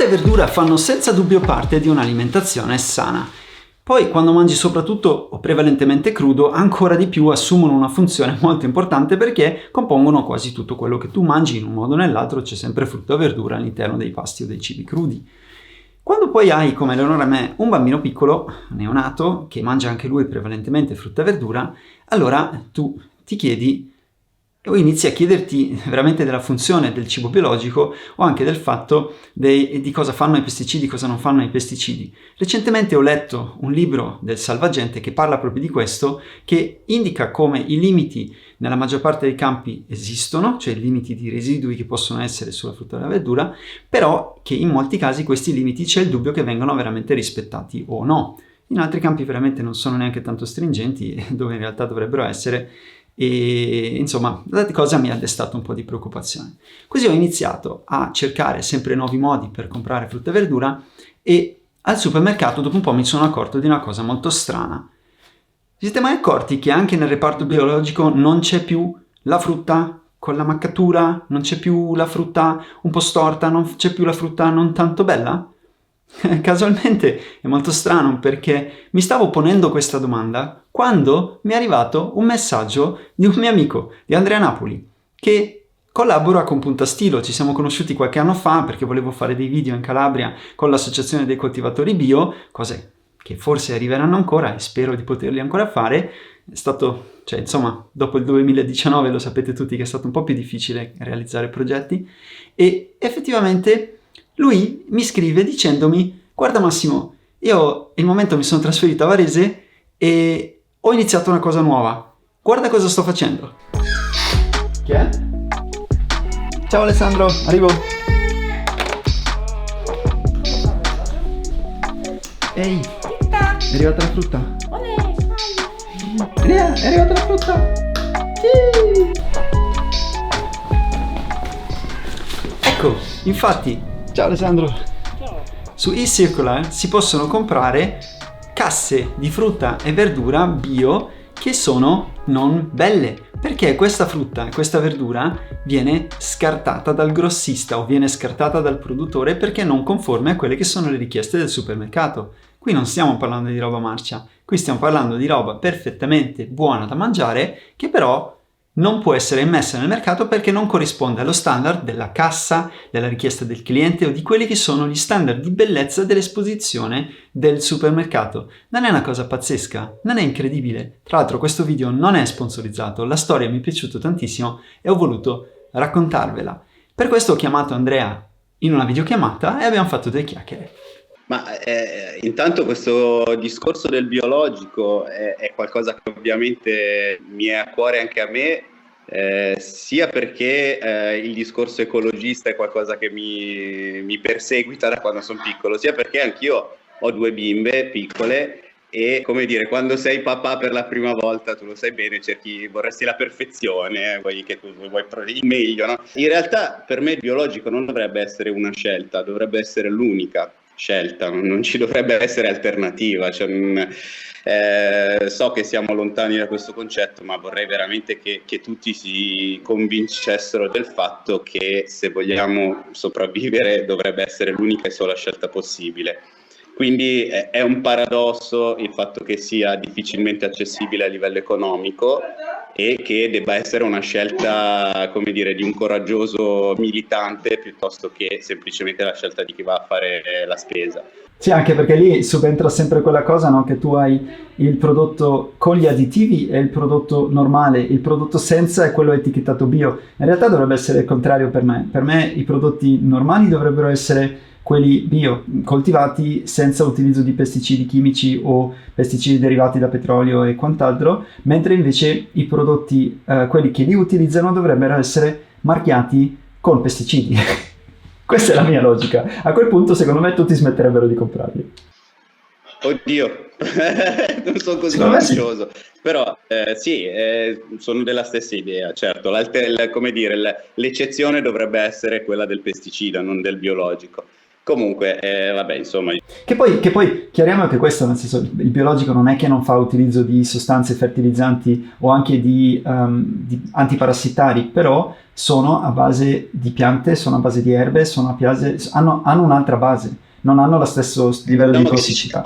Frutta e verdura fanno senza dubbio parte di un'alimentazione sana. Poi, quando mangi soprattutto o prevalentemente crudo, ancora di più assumono una funzione molto importante perché compongono quasi tutto quello che tu mangi. In un modo o nell'altro c'è sempre frutta o verdura all'interno dei pasti o dei cibi crudi. Quando poi hai, come Eleonora e me, un bambino piccolo, neonato, che mangia anche lui prevalentemente frutta e verdura, allora tu ti chiedi o inizi a chiederti veramente della funzione del cibo biologico o anche del fatto di cosa fanno i pesticidi, cosa non fanno i pesticidi. Recentemente ho letto un libro del Salvagente che parla proprio di questo, che indica come i limiti nella maggior parte dei campi esistono, cioè i limiti di residui che possono essere sulla frutta e la verdura, però che in molti casi questi limiti c'è il dubbio che vengano veramente rispettati o no. In altri campi veramente non sono neanche tanto stringenti, dove in realtà dovrebbero essere. E insomma, la cosa mi ha destato un po' di preoccupazione. Così ho iniziato a cercare sempre nuovi modi per comprare frutta e verdura e al supermercato dopo un po' mi sono accorto di una cosa molto strana. Vi siete mai accorti che anche nel reparto biologico non c'è più la frutta con la maccatura, non c'è più la frutta un po' storta, non c'è più la frutta non tanto bella? Casualmente è molto strano perché mi stavo ponendo questa domanda quando mi è arrivato un messaggio di un mio amico, di Andrea Napoli, che collabora con Punta Stilo. Ci siamo conosciuti qualche anno fa perché volevo fare dei video in Calabria con l'associazione dei coltivatori bio, cose che forse arriveranno ancora e spero di poterli ancora fare. È stato, dopo il 2019 lo sapete tutti che è stato un po' più difficile realizzare progetti e effettivamente lui mi scrive dicendomi: guarda Massimo, io il momento mi sono trasferito a Varese e ho iniziato una cosa nuova. Guarda cosa sto facendo. Chi è? Ciao Alessandro, arrivo. Ehi, è arrivata la frutta. È arrivata la frutta. Sì. Ecco, infatti. Ciao Alessandro. Ciao. Su eCircular si possono comprare casse di frutta e verdura bio che sono non belle, perché questa frutta e questa verdura viene scartata dal grossista o viene scartata dal produttore perché non conforme a quelle che sono le richieste del supermercato. Qui non stiamo parlando di roba marcia, qui stiamo parlando di roba perfettamente buona da mangiare che però non può essere immessa nel mercato perché non corrisponde allo standard della cassa, della richiesta del cliente o di quelli che sono gli standard di bellezza dell'esposizione del supermercato. Non è una cosa pazzesca? Non è incredibile? Tra l'altro questo video non è sponsorizzato, la storia mi è piaciuta tantissimo e ho voluto raccontarvela. Per questo ho chiamato Andrea in una videochiamata e abbiamo fatto due chiacchiere. Ma intanto questo discorso del biologico è qualcosa che ovviamente mi è a cuore anche a me, sia perché il discorso ecologista è qualcosa che mi perseguita da quando sono piccolo, sia perché anch'io ho due bimbe piccole e, come dire, quando sei papà per la prima volta, tu lo sai bene, vorresti la perfezione, vuoi il meglio, no? In realtà per me il biologico non dovrebbe essere una scelta, dovrebbe essere l'unica scelta, non ci dovrebbe essere alternativa. So che siamo lontani da questo concetto, ma vorrei veramente che tutti si convincessero del fatto che se vogliamo sopravvivere dovrebbe essere l'unica e sola scelta possibile. Quindi è un paradosso il fatto che sia difficilmente accessibile a livello economico e che debba essere una scelta, come dire, di un coraggioso militante piuttosto che semplicemente la scelta di chi va a fare la spesa. Sì, anche perché lì subentra sempre quella cosa, no? Che tu hai il prodotto con gli additivi e il prodotto normale, il prodotto senza è quello etichettato bio. In realtà dovrebbe essere il contrario per me. Per me i prodotti normali dovrebbero essere quelli bio, coltivati senza utilizzo di pesticidi chimici o pesticidi derivati da petrolio e quant'altro, mentre invece i prodotti, quelli che li utilizzano, dovrebbero essere marchiati con pesticidi. Questa è la mia logica. A quel punto, secondo me, tutti smetterebbero di comprarli. Oddio, non sono così ambizioso, però sì, sono della stessa idea, certo. Come dire, l'eccezione dovrebbe essere quella del pesticida, non del biologico. Comunque, vabbè, insomma, Che poi chiariamo che questo, nel senso, il biologico non è che non fa utilizzo di sostanze fertilizzanti o anche di antiparassitari, però sono a base di piante, sono a base di erbe, hanno un'altra base, non hanno lo stesso livello di diciamo che tossicità.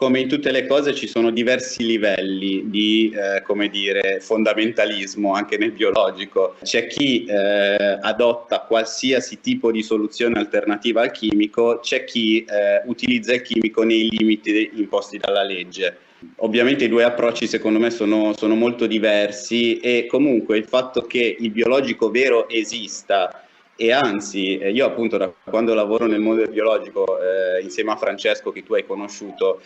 come in tutte le cose ci sono diversi livelli di, come dire, fondamentalismo anche nel biologico. C'è chi adotta qualsiasi tipo di soluzione alternativa al chimico, c'è chi utilizza il chimico nei limiti imposti dalla legge. Ovviamente i due approcci secondo me sono molto diversi, e comunque il fatto che il biologico vero esista, e anzi io appunto da quando lavoro nel mondo del biologico insieme a Francesco, che tu hai conosciuto,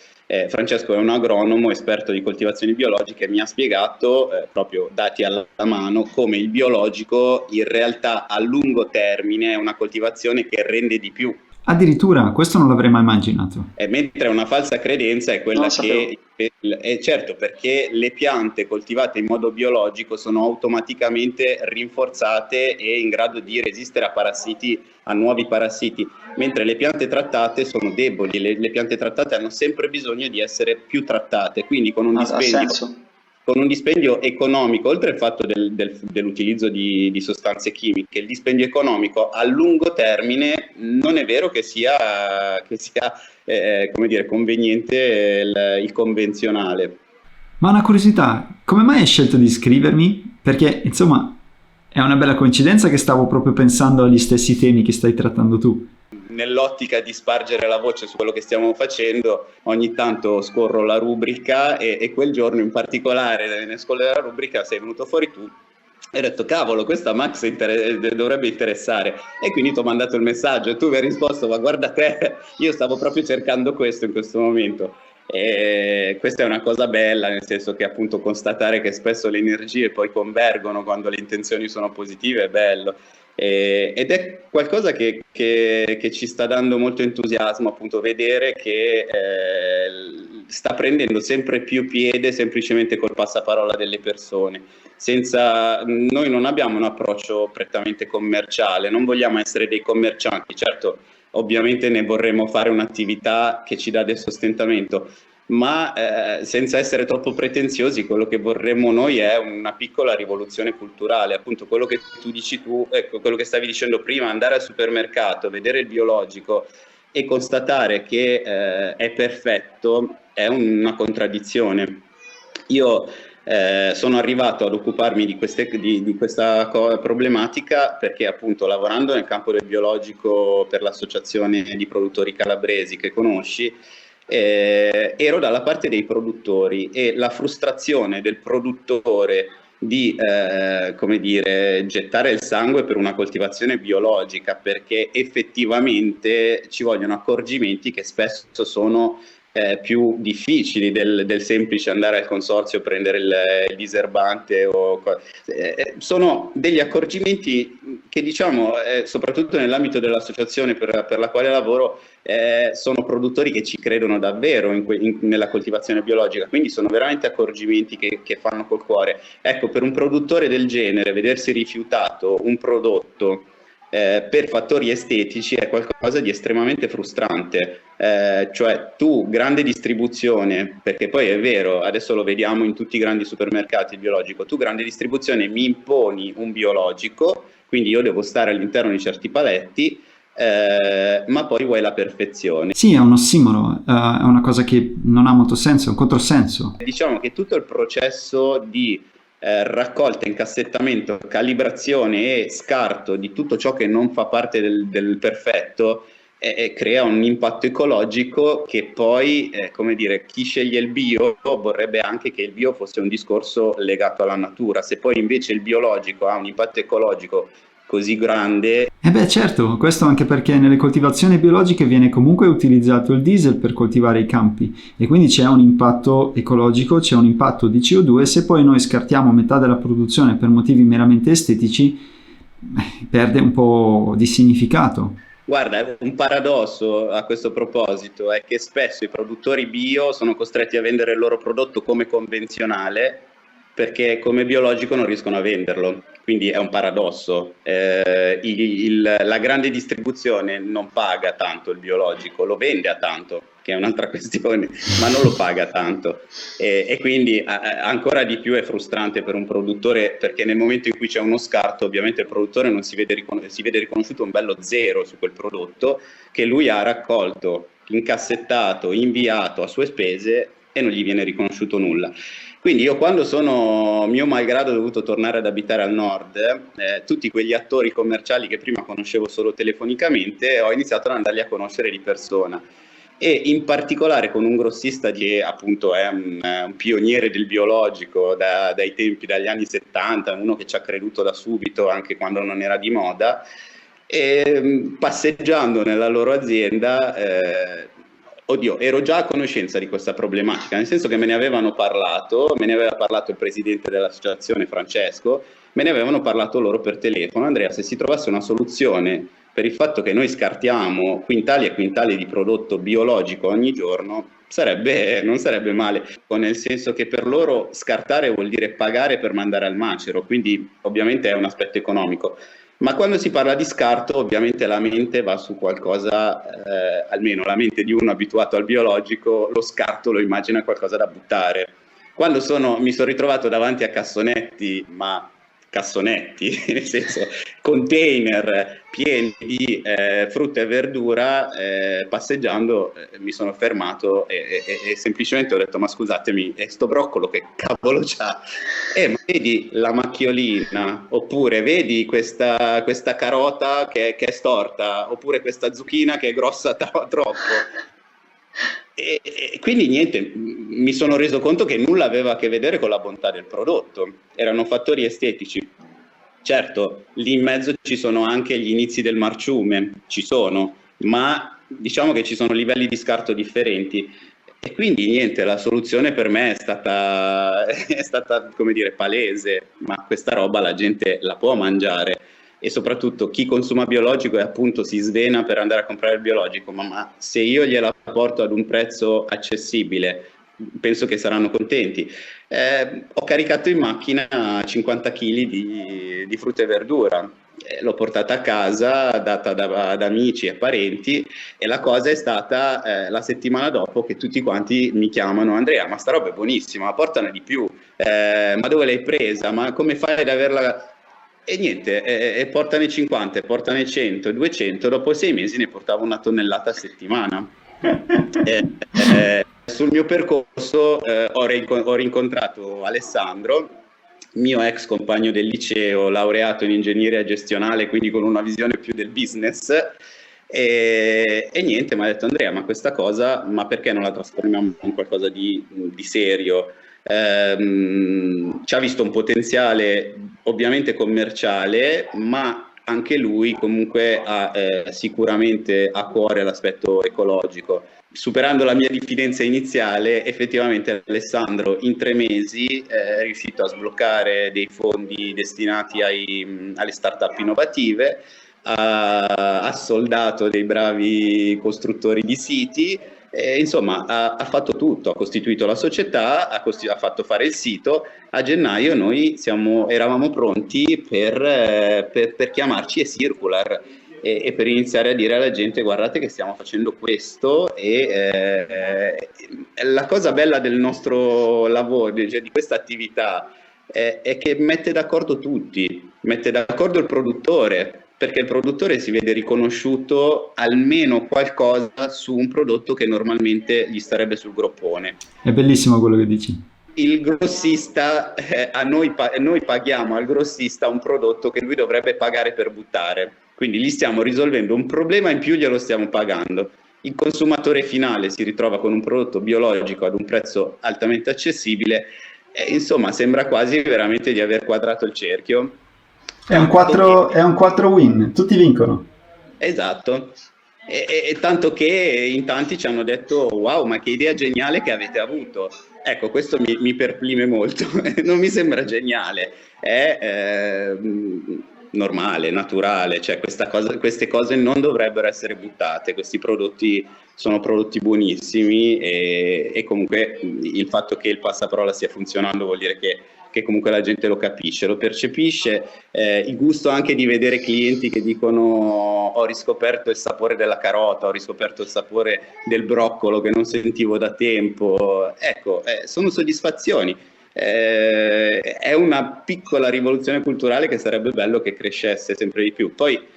Francesco è un agronomo esperto di coltivazioni biologiche, e mi ha spiegato, proprio dati alla mano, come il biologico in realtà a lungo termine è una coltivazione che rende di più. Addirittura, questo non l'avrei mai immaginato. Mentre una falsa credenza è Non quella lo sapevo. certo, perché le piante coltivate in modo biologico sono automaticamente rinforzate e in grado di resistere a parassiti, a nuovi parassiti, mentre le piante trattate sono deboli, le piante trattate hanno sempre bisogno di essere più trattate, quindi Ha senso. con un dispendio economico, oltre al fatto dell'utilizzo di sostanze chimiche, il dispendio economico a lungo termine non è vero che sia come dire, conveniente il convenzionale. Ma una curiosità, come mai hai scelto di iscrivermi? Perché, insomma, è una bella coincidenza che stavo proprio pensando agli stessi temi che stai trattando tu. Nell'ottica di spargere la voce su quello che stiamo facendo, ogni tanto scorro la rubrica, e quel giorno in particolare nel scorrere la rubrica sei venuto fuori tu, e ho detto cavolo, questa Max dovrebbe interessare, e quindi ti ho mandato il messaggio e tu mi hai risposto ma guarda te, io stavo proprio cercando questo in questo momento. E questa è una cosa bella, nel senso che appunto constatare che spesso le energie poi convergono quando le intenzioni sono positive è bello. Ed è qualcosa che ci sta dando molto entusiasmo, appunto, vedere che sta prendendo sempre più piede semplicemente col passaparola delle persone. Noi non abbiamo un approccio prettamente commerciale, non vogliamo essere dei commercianti, certo, ovviamente ne vorremmo fare un'attività che ci dà del sostentamento, ma senza essere troppo pretenziosi, quello che vorremmo noi è una piccola rivoluzione culturale, appunto quello che tu dici tu, ecco, quello che stavi dicendo prima, andare al supermercato, vedere il biologico e constatare che è perfetto, è una contraddizione. Io sono arrivato ad occuparmi di questa problematica perché appunto lavorando nel campo del biologico per l'associazione di produttori calabresi che conosci, ero dalla parte dei produttori, e la frustrazione del produttore di come dire, gettare il sangue per una coltivazione biologica, perché effettivamente ci vogliono accorgimenti che spesso sono più difficili del semplice andare al consorzio, prendere il diserbante sono degli accorgimenti che, diciamo, soprattutto nell'ambito dell'associazione per la quale lavoro, sono produttori che ci credono davvero nella coltivazione biologica, quindi sono veramente accorgimenti che fanno col cuore. Ecco, per un produttore del genere vedersi rifiutato un prodotto per fattori estetici è qualcosa di estremamente frustrante. Cioè tu, grande distribuzione, perché poi è vero, adesso lo vediamo in tutti i grandi supermercati il biologico, tu grande distribuzione mi imponi un biologico, quindi io devo stare all'interno di certi paletti, ma poi vuoi la perfezione. Sì, è un ossimoro, è una cosa che non ha molto senso, è un controsenso. Diciamo che tutto il processo di raccolta, incassettamento, calibrazione e scarto di tutto ciò che non fa parte del perfetto crea un impatto ecologico che poi, come dire, chi sceglie il bio vorrebbe anche che il bio fosse un discorso legato alla natura. Se poi invece il biologico ha un impatto ecologico così grande. E beh certo, questo anche perché nelle coltivazioni biologiche viene comunque utilizzato il diesel per coltivare i campi e quindi c'è un impatto ecologico, c'è un impatto di CO2. Se poi noi scartiamo metà della produzione per motivi meramente estetici, perde un po' di significato. Guarda, un paradosso a questo proposito è che spesso i produttori bio sono costretti a vendere il loro prodotto come convenzionale, perché come biologico non riescono a venderlo, quindi è un paradosso. La grande distribuzione non paga tanto il biologico, lo vende a tanto, che è un'altra questione, ma non lo paga tanto. E quindi ancora di più è frustrante per un produttore, perché nel momento in cui c'è uno scarto, ovviamente il produttore non si vede riconosciuto un bello zero su quel prodotto che lui ha raccolto, incassettato, inviato a sue spese, e non gli viene riconosciuto nulla. Quindi io, quando sono mio malgrado dovuto tornare ad abitare al nord, tutti quegli attori commerciali che prima conoscevo solo telefonicamente, ho iniziato ad andarli a conoscere di persona, e in particolare con un grossista che appunto è un pioniere del biologico dai tempi, dagli anni 70, uno che ci ha creduto da subito anche quando non era di moda. E passeggiando nella loro azienda, ero già a conoscenza di questa problematica, nel senso che me ne aveva parlato il presidente dell'associazione Francesco, me ne avevano parlato loro per telefono: Andrea, se si trovasse una soluzione per il fatto che noi scartiamo quintali e quintali di prodotto biologico ogni giorno, non sarebbe male, nel senso che per loro scartare vuol dire pagare per mandare al macero, quindi ovviamente è un aspetto economico. Ma quando si parla di scarto, ovviamente la mente va su qualcosa, almeno la mente di uno abituato al biologico, lo scarto lo immagina qualcosa da buttare. Quando mi sono ritrovato davanti a cassonetti, nel senso container pieni di frutta e verdura, passeggiando mi sono fermato e semplicemente ho detto: ma scusatemi, sto broccolo che cavolo c'ha? Ma vedi la macchiolina, oppure vedi questa carota che è storta, oppure questa zucchina che è grossa troppo. E quindi niente, mi sono reso conto che nulla aveva a che vedere con la bontà del prodotto, erano fattori estetici. Certo, lì in mezzo ci sono anche gli inizi del marciume, ma diciamo che ci sono livelli di scarto differenti. E quindi niente, la soluzione per me è stata, come dire, palese: ma questa roba la gente la può mangiare. E soprattutto chi consuma biologico e appunto si svena per andare a comprare il biologico, ma se io gliela porto ad un prezzo accessibile, penso che saranno contenti. Ho caricato in macchina 50 kg di frutta e verdura, l'ho portata a casa, data ad amici e parenti, e la cosa è stata la settimana dopo che tutti quanti mi chiamano: Andrea, ma sta roba è buonissima, portane di più, ma dove l'hai presa, ma come fai ad averla? E niente, portane 50, portane 100, 200, dopo 6 mesi ne portavo 1 tonnellata a settimana. Sul mio percorso ho rincontrato Alessandro, mio ex compagno del liceo, laureato in ingegneria gestionale, quindi con una visione più del business, e niente, mi ha detto: Andrea, ma questa cosa, ma perché non la trasformiamo in qualcosa di serio? Ci ha visto un potenziale ovviamente commerciale, ma anche lui comunque ha sicuramente a cuore l'aspetto ecologico. Superando la mia diffidenza iniziale, effettivamente Alessandro in 3 mesi è riuscito a sbloccare dei fondi destinati alle start-up innovative, ha soldato dei bravi costruttori di siti, insomma ha fatto tutto, ha costituito la società, ha fatto fare il sito. A gennaio noi eravamo pronti per chiamarci eCircular e per iniziare a dire alla gente: guardate che stiamo facendo questo. E la cosa bella del nostro lavoro, cioè di questa attività, è che mette d'accordo tutti, mette d'accordo il produttore, perché il produttore si vede riconosciuto almeno qualcosa su un prodotto che normalmente gli starebbe sul groppone. È bellissimo quello che dici. Il grossista, noi paghiamo al grossista un prodotto che lui dovrebbe pagare per buttare, quindi gli stiamo risolvendo un problema, in più glielo stiamo pagando. Il consumatore finale si ritrova con un prodotto biologico ad un prezzo altamente accessibile, e insomma sembra quasi veramente di aver quadrato il cerchio. È un 4 win, tutti vincono. Esatto. E tanto che in tanti ci hanno detto: wow, ma che idea geniale che avete avuto. Ecco, questo mi perplime molto. Non mi sembra geniale, è normale, naturale, cioè queste cose non dovrebbero essere buttate. Questi prodotti sono prodotti buonissimi, e comunque il fatto che il passaparola stia funzionando vuol dire che che comunque la gente lo capisce, lo percepisce, il gusto anche di vedere clienti che dicono ho riscoperto il sapore della carota, ho riscoperto il sapore del broccolo che non sentivo da tempo, ecco, sono soddisfazioni. È una piccola rivoluzione culturale che sarebbe bello che crescesse sempre di più. Poi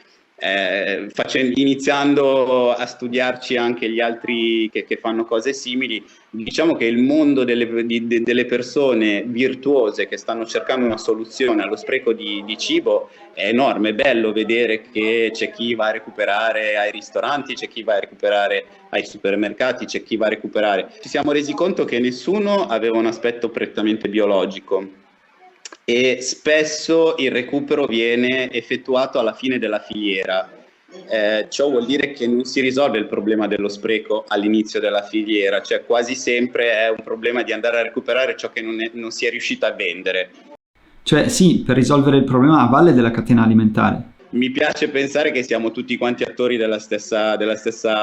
iniziando a studiarci anche gli altri che fanno cose simili, diciamo che il mondo delle persone virtuose che stanno cercando una soluzione allo spreco di cibo è enorme. È bello vedere che c'è chi va a recuperare ai ristoranti, c'è chi va a recuperare ai supermercati, c'è chi va a recuperare. Ci siamo resi conto che nessuno aveva un aspetto prettamente biologico e spesso il recupero viene effettuato alla fine della filiera. Ciò vuol dire che non si risolve il problema dello spreco all'inizio della filiera, cioè quasi sempre è un problema di andare a recuperare ciò che non si è riuscito a vendere. Cioè sì, per risolvere il problema a valle della catena alimentare. Mi piace pensare che siamo tutti quanti attori della stessa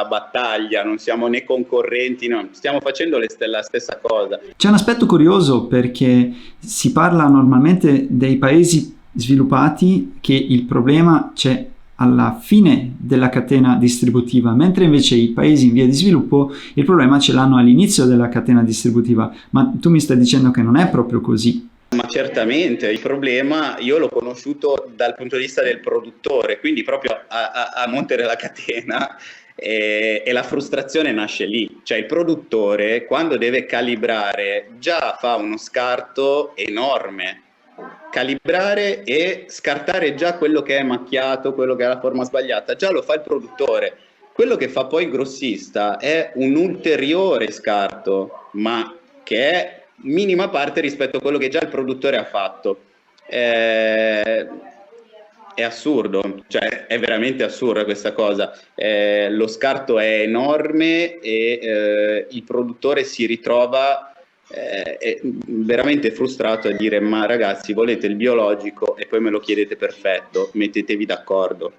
battaglia, non siamo né concorrenti, no, stiamo facendo la stessa cosa. C'è un aspetto curioso perché si parla normalmente dei paesi sviluppati che il problema c'è alla fine della catena distributiva, mentre invece i paesi in via di sviluppo il problema ce l'hanno all'inizio della catena distributiva. Ma tu mi stai dicendo che non è proprio così? Ma certamente, il problema io l'ho conosciuto dal punto di vista del produttore, quindi proprio a monte della catena, e la frustrazione nasce lì. Cioè il produttore, quando deve calibrare, già fa uno scarto enorme. Calibrare e scartare già quello che è macchiato, quello che ha la forma sbagliata, già lo fa il produttore. Quello che fa poi il grossista è un ulteriore scarto, ma che è minima parte rispetto a quello che già il produttore ha fatto. È assurdo, cioè è veramente assurda questa cosa. Lo scarto è enorme e il produttore si ritrova veramente frustrato a dire ma ragazzi volete il biologico e poi me lo chiedete perfetto, mettetevi d'accordo.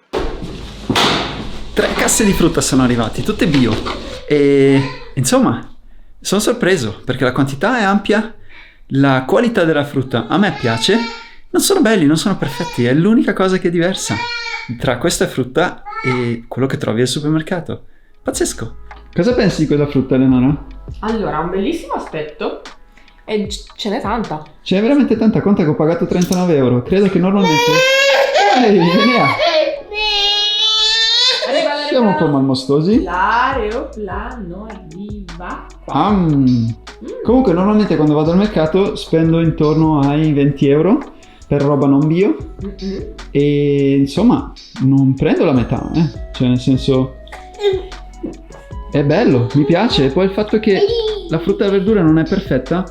3 casse di frutta sono arrivati, tutte bio e insomma sono sorpreso perché la quantità è ampia, la qualità della frutta a me piace, non sono belli, non sono perfetti, è l'unica cosa che è diversa tra questa frutta e quello che trovi al supermercato. Pazzesco. Cosa pensi di quella frutta, Eleonora? Allora, ha un bellissimo aspetto e ce n'è tanta. Ce n'è veramente tanta, conta che ho pagato 39 euro, credo che normalmente... Ehi, Enea! Siamo un po' malmostosi. L'aeroplano arriva. Comunque normalmente quando vado al mercato spendo intorno ai 20 euro per roba non bio e insomma non prendo la metà, cioè nel senso è bello, mi piace, e poi il fatto che la frutta e la verdura non è perfetta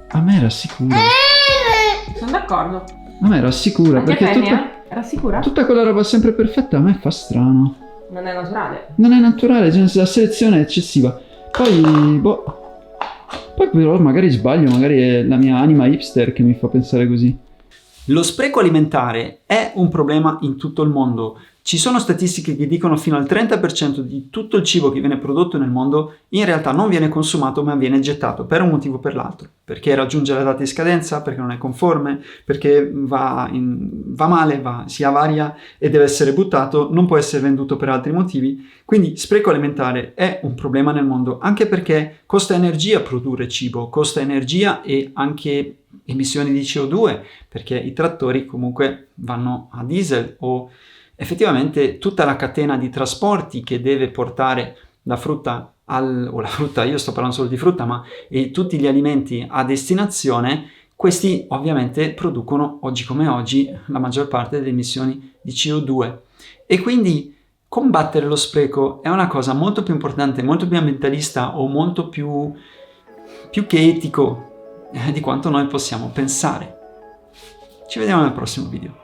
a me rassicura. Sono d'accordo. A me rassicura anche perché rassicura? Tutta quella roba sempre perfetta a me fa strano. Non è naturale. Non è naturale, cioè la selezione è eccessiva. Poi però magari sbaglio, magari è la mia anima hipster che mi fa pensare così. Lo spreco alimentare è un problema in tutto il mondo. Ci sono statistiche che dicono fino al 30% di tutto il cibo che viene prodotto nel mondo in realtà non viene consumato ma viene gettato per un motivo o per l'altro. Perché raggiunge la data di scadenza, perché non è conforme, perché va male, si avaria e deve essere buttato, non può essere venduto per altri motivi. Quindi spreco alimentare è un problema nel mondo anche perché costa energia produrre cibo, costa energia e anche emissioni di CO2 perché i trattori comunque vanno a diesel o effettivamente tutta la catena di trasporti che deve portare la frutta io sto parlando solo di frutta, ma tutti gli alimenti a destinazione, questi ovviamente producono oggi come oggi la maggior parte delle emissioni di CO2 e quindi combattere lo spreco è una cosa molto più importante, molto più ambientalista o molto più che etico di quanto noi possiamo pensare. Ci vediamo nel prossimo video.